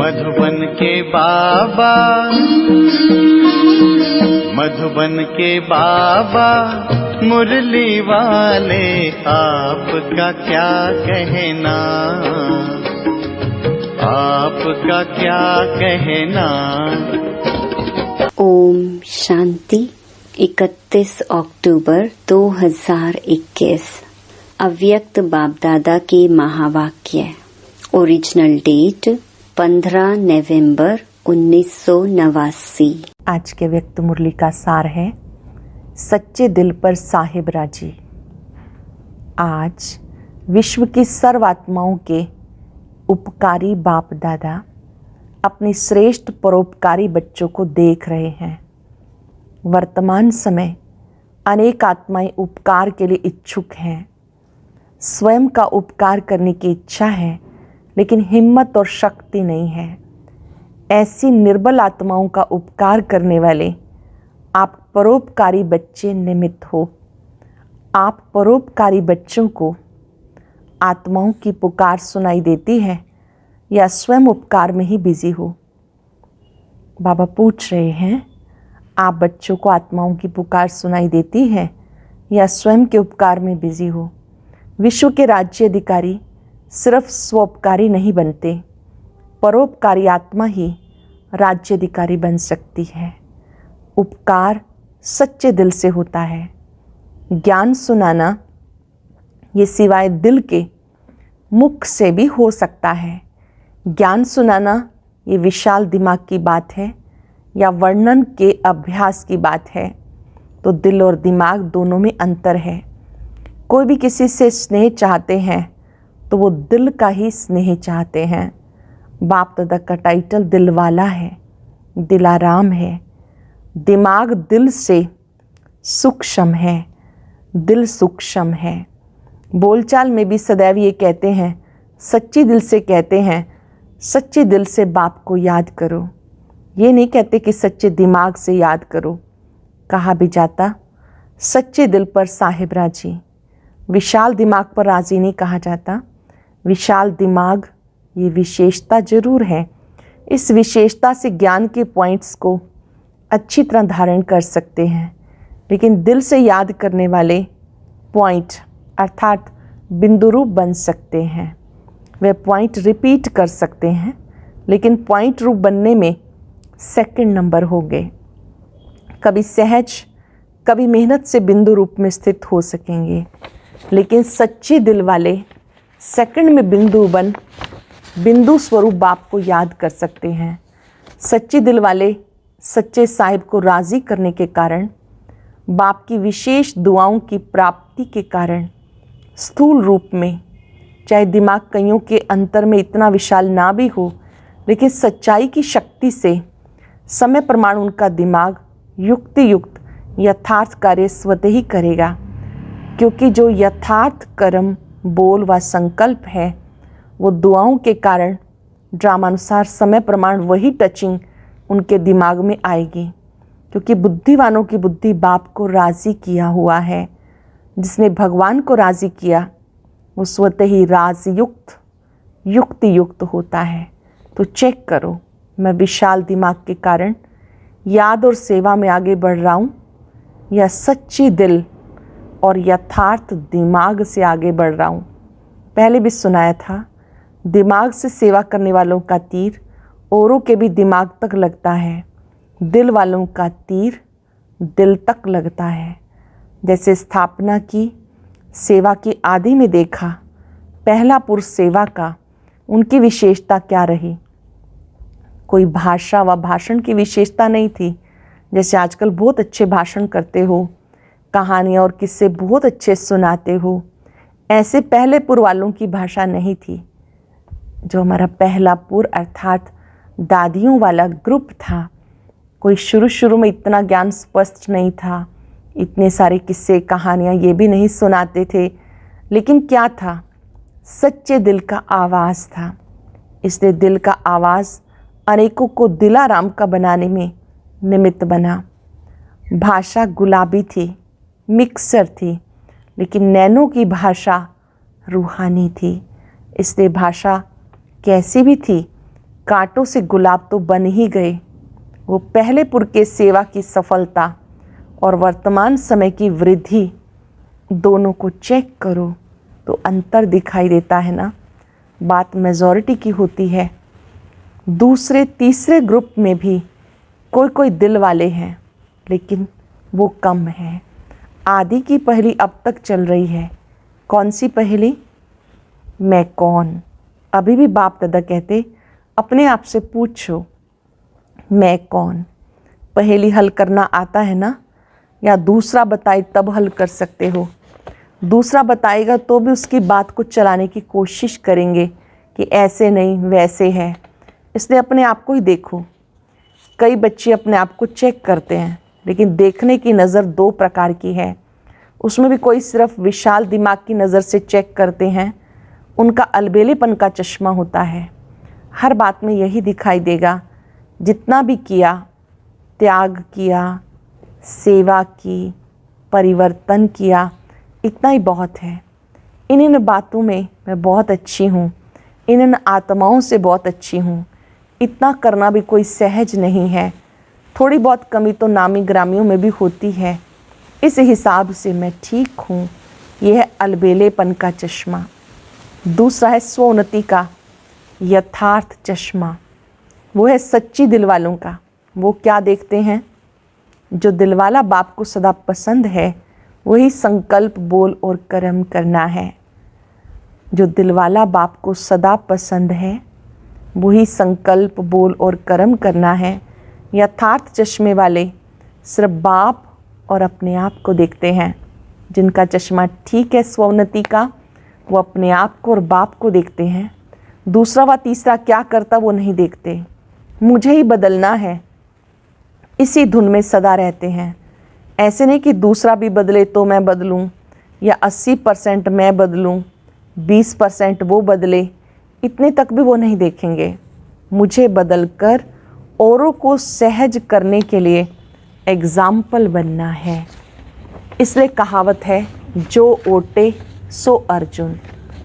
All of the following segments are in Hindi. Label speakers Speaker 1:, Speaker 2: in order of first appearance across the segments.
Speaker 1: मधुबन के बाबा, मधुबन के बाबा मुरली वाले, आपका क्या कहना, आपका क्या कहना।
Speaker 2: ओम शांति। 31 अक्टूबर 2021 अव्यक्त बाप दादा के महावाक्य। ओरिजिनल डेट 15 नवंबर 1989।
Speaker 3: आज के व्यक्त मुरली का सार है सच्चे दिल पर साहिब राजी। आज विश्व की सर्व आत्माओं के उपकारी बाप दादा अपने श्रेष्ठ परोपकारी बच्चों को देख रहे हैं। वर्तमान समय अनेक आत्माएं उपकार के लिए इच्छुक हैं। स्वयं का उपकार करने की इच्छा है, लेकिन हिम्मत और शक्ति नहीं है। ऐसी निर्बल आत्माओं का उपकार करने वाले आप परोपकारी बच्चे निमित्त हो। आप परोपकारी बच्चों को आत्माओं की पुकार सुनाई देती है या स्वयं उपकार में ही बिजी हो। बाबा पूछ रहे हैं, आप बच्चों को आत्माओं की पुकार सुनाई देती है या स्वयं के उपकार में बिजी हो। विश्व के राज्य अधिकारी सिर्फ स्वोपकारी नहीं बनते, परोपकारी आत्मा ही राज्य अधिकारी बन सकती है। उपकार सच्चे दिल से होता है। ज्ञान सुनाना ये सिवाय दिल के मुख से भी हो सकता है। ज्ञान सुनाना ये विशाल दिमाग की बात है या वर्णन के अभ्यास की बात है, तो दिल और दिमाग दोनों में अंतर है। कोई भी किसी से स्नेह चाहते हैं तो वो दिल का ही स्नेह चाहते हैं। बाप दादा का टाइटल दिल वाला है, दिलाराम है। दिमाग दिल से सूक्ष्म है, दिल सूक्ष्म है। बोलचाल में भी सदैव ये कहते हैं, सच्ची दिल से कहते हैं, सच्चे दिल से बाप को याद करो। ये नहीं कहते कि सच्चे दिमाग से याद करो। कहा भी जाता सच्चे दिल पर साहिब राजी, विशाल दिमाग पर राजी नहीं कहा जाता। विशाल दिमाग ये विशेषता जरूर है। इस विशेषता से ज्ञान के पॉइंट्स को अच्छी तरह धारण कर सकते हैं, लेकिन दिल से याद करने वाले पॉइंट अर्थात बिंदु रूप बन सकते हैं। वे पॉइंट रिपीट कर सकते हैं, लेकिन पॉइंट रूप बनने में सेकंड नंबर हो गए। कभी सहज, कभी मेहनत से बिंदु रूप में स्थित हो सकेंगे, लेकिन सच्चे दिल वाले सेकंड में बिंदु बन बिंदु स्वरूप बाप को याद कर सकते हैं। सच्चे दिल वाले सच्चे साहिब को राज़ी करने के कारण, बाप की विशेष दुआओं की प्राप्ति के कारण स्थूल रूप में, चाहे दिमाग कईयों के अंतर में इतना विशाल ना भी हो, लेकिन सच्चाई की शक्ति से समय प्रमाण उनका दिमाग युक्ति युक्त यथार्थ कार्य स्वतः ही करेगा। क्योंकि जो यथार्थ कर्म, बोल व संकल्प है, वो दुआओं के कारण ड्रामानुसार समय प्रमाण वही टचिंग उनके दिमाग में आएगी। क्योंकि बुद्धिवानों की बुद्धि बाप को राज़ी किया हुआ है। जिसने भगवान को राज़ी किया वो स्वतः ही राजयुक्त युक्ति युक्त होता है। तो चेक करो, मैं विशाल दिमाग के कारण याद और सेवा में आगे बढ़ रहा हूँ या सच्ची दिल और यथार्थ दिमाग से आगे बढ़ रहा हूँ। पहले भी सुनाया था, दिमाग से सेवा करने वालों का तीर औरों के भी दिमाग तक लगता है, दिल वालों का तीर दिल तक लगता है। जैसे स्थापना की सेवा की आदि में देखा, पहला पुरुष सेवा का उनकी विशेषता क्या रही? कोई भाषा व भाषण की विशेषता नहीं थी। जैसे आजकल बहुत अच्छे भाषण करते हो, कहानियाँ और किस्से बहुत अच्छे सुनाते हो, ऐसे पहले पुर वालों की भाषा नहीं थी। जो हमारा पहला पुर अर्थात दादियों वाला ग्रुप था, कोई शुरू में इतना ज्ञान स्पष्ट नहीं था, इतने सारे किस्से कहानियाँ ये भी नहीं सुनाते थे, लेकिन क्या था? सच्चे दिल का आवाज़ था। इसलिए दिल का आवाज़ अनेकों को दिलाराम का बनाने में निमित्त बना। भाषा गुलाबी थी, मिक्सर थी, लेकिन नैनो की भाषा रूहानी थी। इसलिए भाषा कैसी भी थी, कांटों से गुलाब तो बन ही गए। वो पहले पुर के सेवा की सफलता और वर्तमान समय की वृद्धि दोनों को चेक करो तो अंतर दिखाई देता है ना। बात मेजॉरिटी की होती है। दूसरे तीसरे ग्रुप में भी कोई कोई दिल वाले हैं, लेकिन वो कम है। आदि की पहेली अब तक चल रही है। कौन सी पहेली? मैं कौन। अभी भी बाप दादा कहते अपने आप से पूछो, मैं कौन। पहेली हल करना आता है ना? या दूसरा बताए तब हल कर सकते हो? दूसरा बताएगा तो भी उसकी बात को चलाने की कोशिश करेंगे कि ऐसे नहीं वैसे है। इसलिए अपने आप को ही देखो। कई बच्चे अपने आप को चेक करते हैं, लेकिन देखने की नज़र दो प्रकार की है। उसमें भी कोई सिर्फ विशाल दिमाग की नज़र से चेक करते हैं, उनका अलबेलेपन का चश्मा होता है। हर बात में यही दिखाई देगा, जितना भी किया, त्याग किया, सेवा की, परिवर्तन किया, इतना ही बहुत है। इन बातों में मैं बहुत अच्छी हूँ, इन आत्माओं से बहुत अच्छी हूँ, इतना करना भी कोई सहज नहीं है। थोड़ी बहुत कमी तो नामी ग्रामियों में भी होती है, इस हिसाब से मैं ठीक हूँ। यह है अलबेलेपन का चश्मा। दूसरा है स्वोन्नति का यथार्थ चश्मा। वो है सच्ची दिल वालों का। वो क्या देखते हैं? जो दिलवाला बाप को सदा पसंद है वही संकल्प बोल और कर्म करना है। जो दिलवाला बाप को सदा पसंद है वही संकल्प बोल और कर्म करना है। यथार्थ चश्मे वाले सिर्फ बाप और अपने आप को देखते हैं। जिनका चश्मा ठीक है स्वोन्नति का, वो अपने आप को और बाप को देखते हैं। दूसरा व तीसरा क्या करता वो नहीं देखते। मुझे ही बदलना है, इसी धुन में सदा रहते हैं। ऐसे नहीं कि दूसरा भी बदले तो मैं बदलूं, या 80% मैं बदलूं, 20% वो बदले, इतने तक भी वो नहीं देखेंगे। मुझे बदलकर औरों को सहज करने के लिए एग्जाम्पल बनना है। इसलिए कहावत है, जो ओटे सो अर्जुन,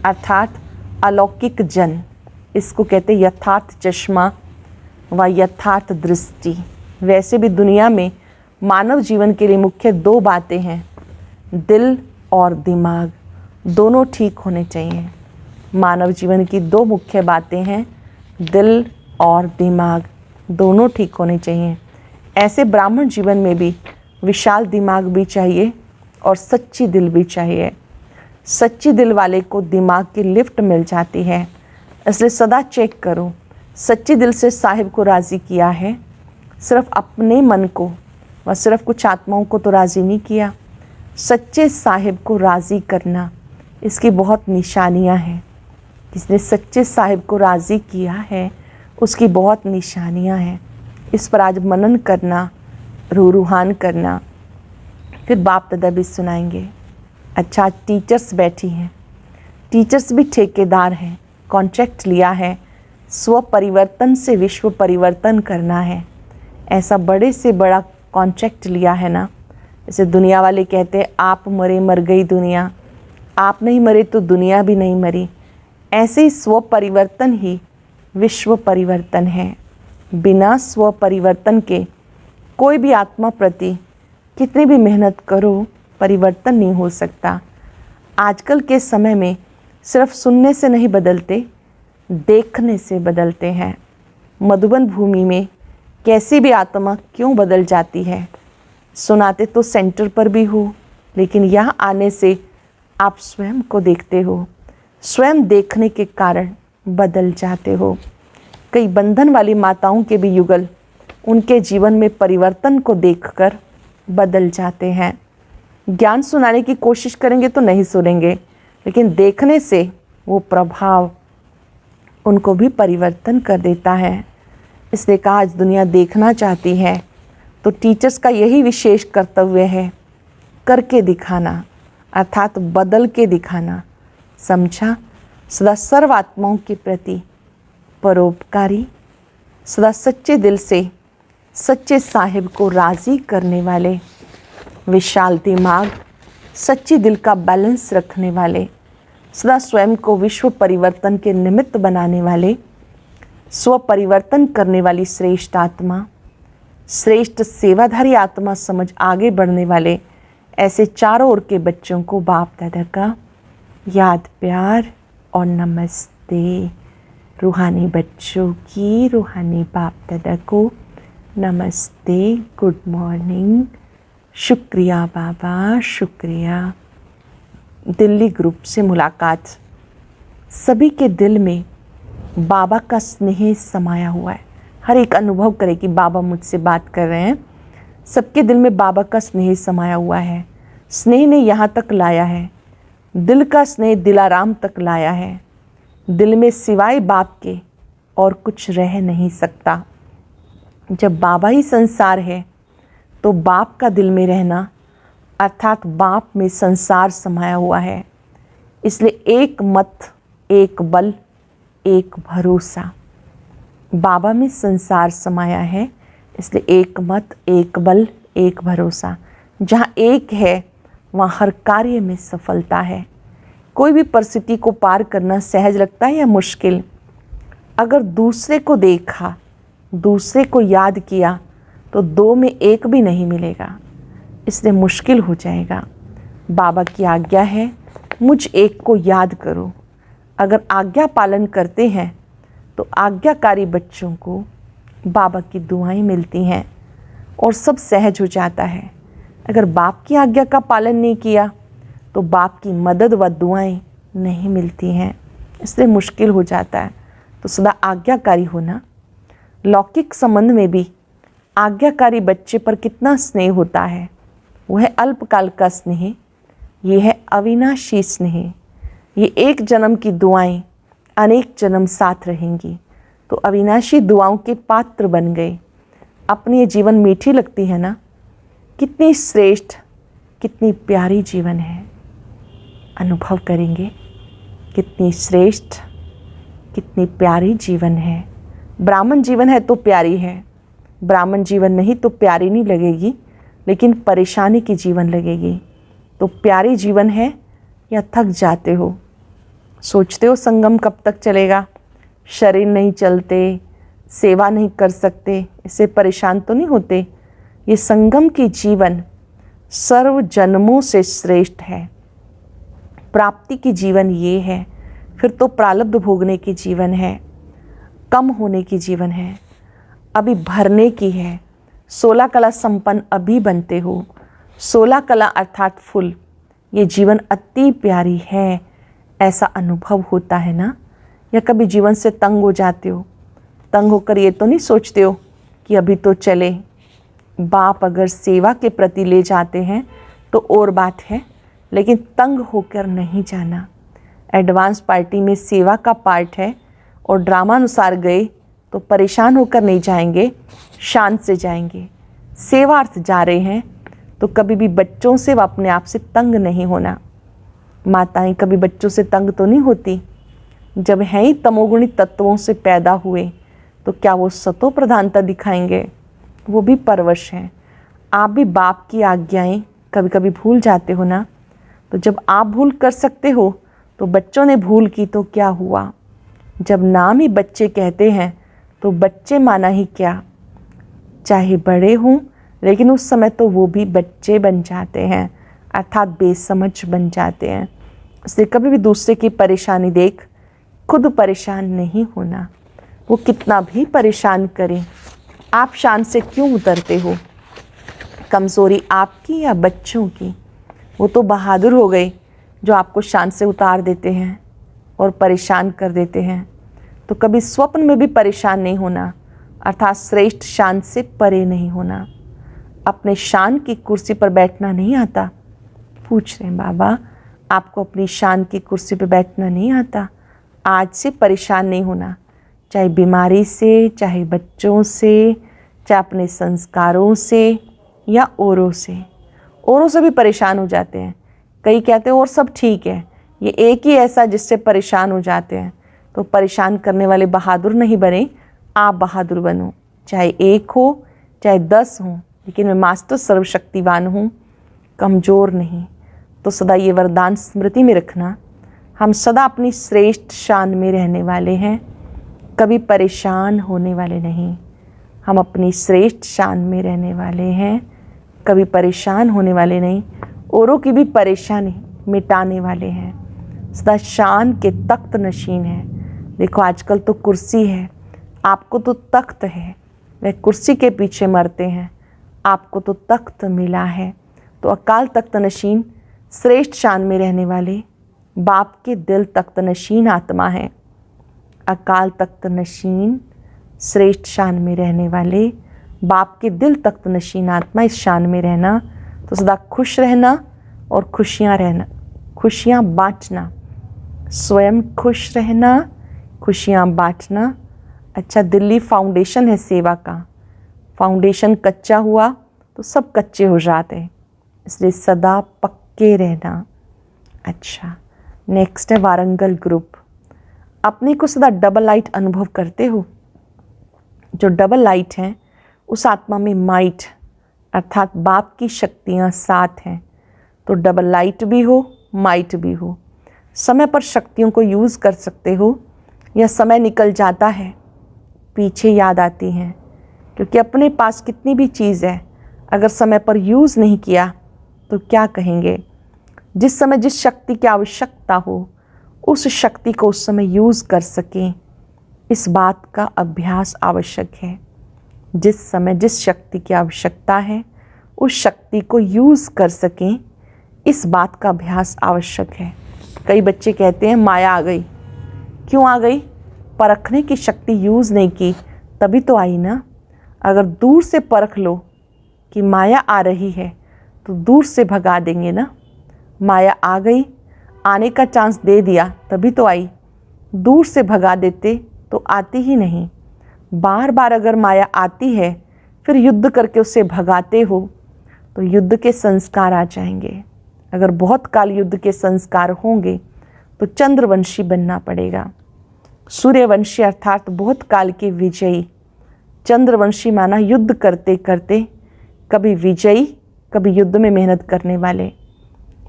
Speaker 3: अर्थात अलौकिक जन। इसको कहते यथार्थ चश्मा व यथार्थ दृष्टि। वैसे भी दुनिया में मानव जीवन के लिए मुख्य दो बातें हैं, दिल और दिमाग, दोनों ठीक होने चाहिए। मानव जीवन की दो मुख्य बातें हैं, दिल और दिमाग, दोनों ठीक होने चाहिए। ऐसे ब्राह्मण जीवन में भी विशाल दिमाग भी चाहिए और सच्ची दिल भी चाहिए। सच्ची दिल वाले को दिमाग की लिफ्ट मिल जाती है। इसलिए सदा चेक करो, सच्ची दिल से साहिब को राज़ी किया है? सिर्फ अपने मन को व सिर्फ कुछ आत्माओं को तो राज़ी नहीं किया। सच्चे साहिब को राज़ी करना, इसकी बहुत निशानियां हैं। जिसने सच्चे साहिब को राज़ी किया है उसकी बहुत निशानियां हैं। इस पर आज मनन करना, रूहान करना, फिर बाप दादा भी सुनाएंगे। अच्छा, टीचर्स बैठी हैं, टीचर्स भी ठेकेदार हैं, कॉन्ट्रैक्ट लिया है, स्व परिवर्तन से विश्व परिवर्तन करना है। ऐसा बड़े से बड़ा कॉन्ट्रैक्ट लिया है ना। जैसे दुनिया वाले कहते हैं आप मरे मर गई दुनिया, आप नहीं मरे तो दुनिया भी नहीं मरी। ऐसे ही स्व परिवर्तन ही विश्व परिवर्तन है। बिना स्व परिवर्तन के कोई भी आत्मा प्रति कितनी भी मेहनत करो, परिवर्तन नहीं हो सकता। आजकल के समय में सिर्फ सुनने से नहीं बदलते, देखने से बदलते हैं। मधुबन भूमि में कैसी भी आत्मा क्यों बदल जाती है? सुनाते तो सेंटर पर भी हो, लेकिन यहाँ आने से आप स्वयं को देखते हो, स्वयं देखने के कारण बदल जाते हो। कई बंधन वाली माताओं के भी युगल उनके जीवन में परिवर्तन को देखकर बदल जाते हैं। ज्ञान सुनाने की कोशिश करेंगे तो नहीं सुनेंगे, लेकिन देखने से वो प्रभाव उनको भी परिवर्तन कर देता है। इसलिए कहा आज दुनिया देखना चाहती है तो टीचर्स का यही विशेष कर्तव्य है, करके दिखाना, अर्थात बदल के दिखाना। समझा? सदा सर्वात्माओं के प्रति परोपकारी, सदा सच्चे दिल से सच्चे साहिब को राज़ी करने वाले, विशाल दिमाग, सच्ची दिल का बैलेंस रखने वाले, सदा स्वयं को विश्व परिवर्तन के निमित्त बनाने वाले, स्व परिवर्तन करने वाली श्रेष्ठ आत्मा, श्रेष्ठ सेवाधारी आत्मा समझ आगे बढ़ने वाले ऐसे चारों ओर के बच्चों को बाप दादा का याद, प्यार और नमस्ते। रूहानी बच्चों की रूहानी बाप दादा को नमस्ते, गुड मॉर्निंग, शुक्रिया बाबा, शुक्रिया। दिल्ली ग्रुप से मुलाकात। सभी के दिल में बाबा का स्नेह समाया हुआ है। हर एक अनुभव करे कि बाबा मुझसे बात कर रहे हैं। सबके दिल में बाबा का स्नेह समाया हुआ है। स्नेह ने यहाँ तक लाया है, दिल का स्नेह दिलाराम तक लाया है। दिल में सिवाय बाप के और कुछ रह नहीं सकता। जब बाबा ही संसार है तो बाप का दिल में रहना अर्थात बाप में संसार समाया हुआ है। इसलिए एक मत, एक बल, एक भरोसा। बाबा में संसार समाया है, इसलिए एक मत, एक बल, एक भरोसा। जहाँ एक है वहाँ हर कार्य में सफलता है। कोई भी परिस्थिति को पार करना सहज लगता है या मुश्किल? अगर दूसरे को देखा, दूसरे को याद किया तो दो में एक भी नहीं मिलेगा, इसलिए मुश्किल हो जाएगा। बाबा की आज्ञा है, मुझ एक को याद करो। अगर आज्ञा पालन करते हैं तो आज्ञाकारी बच्चों को बाबा की दुआएं मिलती हैं और सब सहज हो जाता है। अगर बाप की आज्ञा का पालन नहीं किया तो बाप की मदद व दुआएं नहीं मिलती हैं, इसलिए मुश्किल हो जाता है। तो सदा आज्ञाकारी होना। लौकिक संबंध में भी आज्ञाकारी बच्चे पर कितना स्नेह होता है। वह है अल्पकाल का स्नेह, ये है अविनाशी स्नेह। ये एक जन्म की दुआएं अनेक जन्म साथ रहेंगी। तो अविनाशी दुआओं के पात्र बन गए। अपनी ये जीवन मीठी लगती है ना? कितनी श्रेष्ठ, कितनी प्यारी जीवन है। अनुभव करेंगे कितनी श्रेष्ठ, कितनी प्यारी जीवन है। ब्राह्मण जीवन है तो प्यारी है, ब्राह्मण जीवन नहीं तो प्यारी नहीं लगेगी, लेकिन परेशानी की जीवन लगेगी। तो प्यारी जीवन है या थक जाते हो? सोचते हो संगम कब तक चलेगा? शरीर नहीं चलते, सेवा नहीं कर सकते, इससे परेशान तो नहीं होते? ये संगम की जीवन सर्व जन्मों से श्रेष्ठ है। प्राप्ति की जीवन ये है, फिर तो प्रारब्ध भोगने की जीवन है, कम होने की जीवन है, अभी भरने की है। 16 कला संपन्न अभी बनते हो। 16 कला अर्थात फुल। ये जीवन अति प्यारी है, ऐसा अनुभव होता है ना? या कभी जीवन से तंग हो जाते हो? तंग होकर ये तो नहीं सोचते हो कि अभी तो चले। बाप अगर सेवा के प्रति ले जाते हैं तो और बात है, लेकिन तंग होकर नहीं जाना। एडवांस पार्टी में सेवा का पार्ट है और ड्रामा अनुसार गए तो परेशान होकर नहीं जाएंगे, शांत से जाएंगे। सेवार्थ जा रहे हैं तो कभी भी बच्चों से व अपने आप से तंग नहीं होना। माताएं कभी बच्चों से तंग तो नहीं होती। जब हैं ही तमोगुणी तत्वों से पैदा हुए तो क्या वो सतो प्रधानता दिखाएंगे? वो भी परवश हैं। आप भी बाप की आज्ञाएं कभी कभी भूल जाते हो ना? तो जब आप भूल कर सकते हो तो बच्चों ने भूल की तो क्या हुआ? जब नाम ही बच्चे कहते हैं तो बच्चे माना ही क्या? चाहे बड़े हों, लेकिन उस समय तो वो भी बच्चे बन जाते हैं, अर्थात बेसमझ बन जाते हैं। इसलिए कभी भी दूसरे की परेशानी देख खुद परेशान नहीं होना। वो कितना भी परेशान करें, आप शान से क्यों उतरते हो? कमज़ोरी आपकी या बच्चों की? वो तो बहादुर हो गए जो आपको शान से उतार देते हैं और परेशान कर देते हैं। तो कभी स्वप्न में भी परेशान नहीं होना, अर्थात श्रेष्ठ शान से परे नहीं होना। अपने शान की कुर्सी पर बैठना नहीं आता? पूछ रहे हैं बाबा, आपको अपनी शान की कुर्सी पर बैठना नहीं आता? आज से परेशान नहीं होना, चाहे बीमारी से, चाहे बच्चों से, चाहे अपने संस्कारों से या औरों से। औरों से भी परेशान हो जाते हैं। कई कहते हैं और सब ठीक है, ये एक ही ऐसा जिससे परेशान हो जाते हैं। तो परेशान करने वाले बहादुर नहीं बने, आप बहादुर बनो। चाहे एक हो चाहे 10 हो, लेकिन मैं मास्टर सर्वशक्तिवान हूँ, कमज़ोर नहीं। तो सदा ये वरदान स्मृति में रखना, हम सदा अपनी श्रेष्ठ शान में रहने वाले हैं। कभी परेशान होने वाले नहीं। हम अपनी श्रेष्ठ शान में रहने वाले हैं, कभी परेशान होने वाले नहीं। औरों की भी परेशानी मिटाने वाले हैं, सदा शान के तख्त नशीन हैं। देखो आजकल तो कुर्सी है, आपको तो तख्त है। वह कुर्सी के पीछे मरते हैं, आपको तो तख्त मिला है। तो अकाल तख्त नशीन श्रेष्ठ शान में रहने वाले बाप के दिल तख्त नशीन आत्मा है। अकाल तख्त नशीन श्रेष्ठ शान में रहने वाले बाप के दिल तख्त नशीन आत्मा, इस शान में रहना तो सदा खुश रहना और खुशियाँ रहना, खुशियाँ बांटना, स्वयं खुश रहना, खुशियाँ बांटना। अच्छा, दिल्ली फाउंडेशन है सेवा का। फाउंडेशन कच्चा हुआ तो सब कच्चे हो जाते हैं, इसलिए सदा पक्के रहना। अच्छा, नेक्स्ट है वारंगल ग्रुप। अपने को सदा डबल लाइट अनुभव करते हो। जो डबल लाइट है उस आत्मा में माइट अर्थात बाप की शक्तियाँ साथ हैं। तो डबल लाइट भी हो, माइट भी हो। समय पर शक्तियों को यूज़ कर सकते हो, या समय निकल जाता है पीछे याद आती हैं, क्योंकि अपने पास कितनी भी चीज़ है, अगर समय पर यूज़ नहीं किया तो क्या कहेंगे। जिस समय जिस शक्ति की आवश्यकता हो उस शक्ति को उस समय यूज़ कर सकें, इस बात का अभ्यास आवश्यक है। जिस समय जिस शक्ति की आवश्यकता है उस शक्ति को यूज़ कर सकें, इस बात का अभ्यास आवश्यक है। कई बच्चे कहते हैं माया आ गई। क्यों आ गई? परखने की शक्ति यूज़ नहीं की, तभी तो आई ना। अगर दूर से परख लो कि माया आ रही है तो दूर से भगा देंगे ना। माया आ गई, आने का चांस दे दिया तभी तो आई। दूर से भगा देते तो आती ही नहीं। बार बार अगर माया आती है फिर युद्ध करके उसे भगाते हो तो युद्ध के संस्कार आ जाएंगे। अगर बहुत काल युद्ध के संस्कार होंगे तो चंद्रवंशी बनना पड़ेगा। सूर्यवंशी अर्थात बहुत काल के विजयी। चंद्रवंशी माना युद्ध करते करते कभी विजयी कभी युद्ध में मेहनत करने वाले।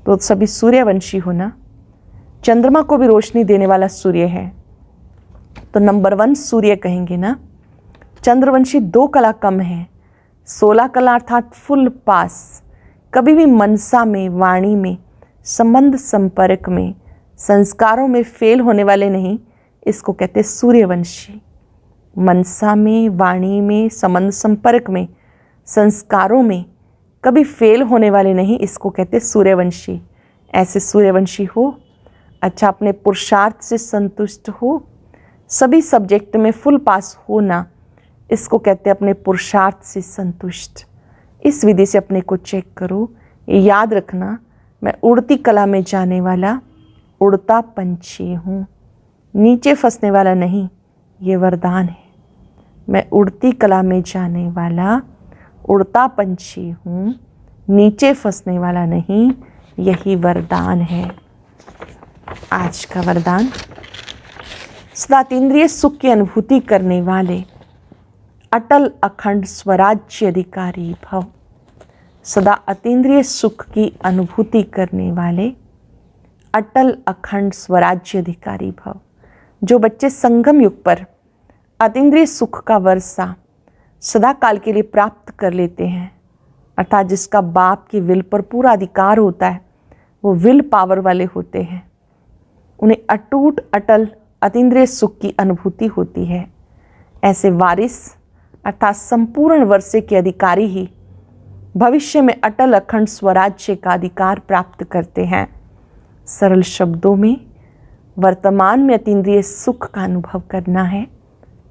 Speaker 3: तो सभी सूर्यवंशी होना। चंद्रमा को भी रोशनी देने वाला सूर्य है, तो नंबर 1 सूर्य कहेंगे ना। चंद्रवंशी 2 कला कम है, 16 कला अर्थात फुल पास। कभी भी मनसा में, वाणी में, संबंध संपर्क में, संस्कारों में फेल होने वाले नहीं, इसको कहते सूर्यवंशी। मनसा में, वाणी में, संबंध संपर्क में, संस्कारों में कभी फेल होने वाले नहीं, इसको कहते सूर्यवंशी। ऐसे सूर्यवंशी हो। अच्छा, अपने पुरुषार्थ से संतुष्ट हो, सभी सब्जेक्ट में फुल पास होना, इसको कहते हैं अपने पुरुषार्थ से संतुष्ट। इस विधि से अपने को चेक करो। ये याद रखना, मैं उड़ती कला में जाने वाला उड़ता पंछी हूँ, नीचे फंसने वाला नहीं, ये वरदान है। मैं उड़ती कला में जाने वाला उड़ता पंछी हूँ, नीचे फंसने वाला नहीं, यही वरदान है। आज का वरदान, सदा अतीन्द्रिय सुख की अनुभूति करने वाले अटल अखंड स्वराज्य अधिकारी भव। सदा अतीन्द्रिय सुख की अनुभूति करने वाले अटल अखंड स्वराज्य अधिकारी भव। जो बच्चे संगम युग पर अतीन्द्रिय सुख का वर्षा सदा काल के लिए प्राप्त कर लेते हैं, अर्थात जिसका बाप की विल पर पूरा अधिकार होता है, वो विल पावर वाले होते हैं। उन्हें अटूट अटल अतीन्द्रिय सुख की अनुभूति होती है। ऐसे वारिस अर्थात संपूर्ण वर्षे के अधिकारी ही भविष्य में अटल अखंड स्वराज्य का अधिकार प्राप्त करते हैं। सरल शब्दों में वर्तमान में अतीन्द्रिय सुख का अनुभव करना है,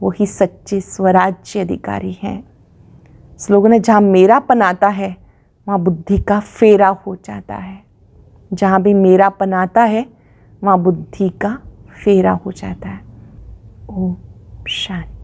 Speaker 3: वही सच्चे स्वराज्य अधिकारी हैं। स्लोगन है, जहाँ मेरापन आता है वहाँ बुद्धि का फेरा हो जाता है। जहाँ भी मेरापन आता है वहाँ बुद्धि का फेरा हो जाता है। ओम शांति।